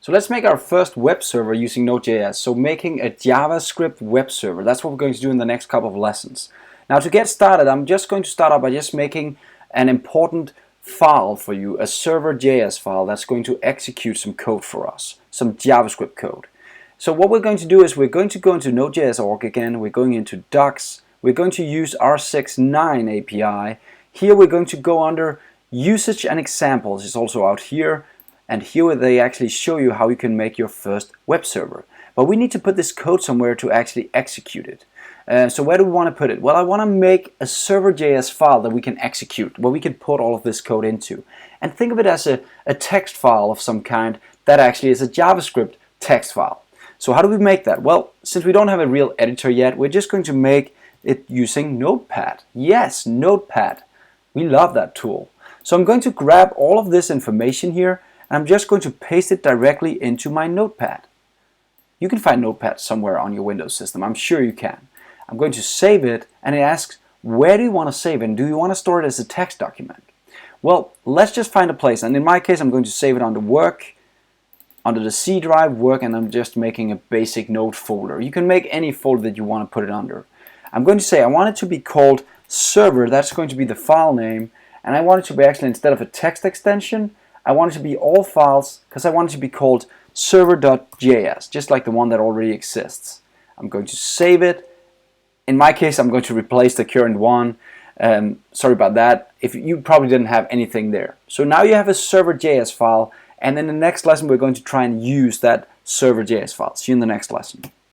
So let's make our first web server using Node.js. So making a JavaScript web server. That's what we're going to do in the next couple of lessons. Now to get started, I'm just going to start out by just making an important file for you, a server.js file that's going to execute some code for us, some JavaScript code. So what we're going to do is we're going to go into Node.js org again, we're going into docs, we're going to use R69 API. Here we're going to go under usage and examples, it's also out here. And here they actually show you how you can make your first web server. But we need to put this code somewhere to actually execute it. So where do we want to put it? Well, I want to make a server.js file that we can execute, where we can put all of this code into. And think of it as a text file of some kind that actually is a JavaScript text file. So how do we make that? Well, since we don't have a real editor yet, we're just going to make it using Notepad. Yes, Notepad. We love that tool. So I'm going to grab all of this information here, and I'm just going to paste it directly into my Notepad. You can find Notepad somewhere on your Windows system, I'm sure you can. I'm going to save it, and it asks, where do you want to save it, and do you want to store it as a text document? Well, let's just find a place, and in my case I'm going to save it under work, under the C drive, work, and I'm just making a basic Node folder. You can make any folder that you want to put it under. I'm going to say I want it to be called server, that's going to be the file name, and I want it to be actually, instead of a text extension, I want it to be all files because I want it to be called server.js, just like the one that already exists. I'm going to save it. In my case, I'm going to replace the current one. Sorry about that. If you probably didn't have anything there. So now you have a server.js file, and in the next lesson we're going to try and use that server.js file. See you in the next lesson.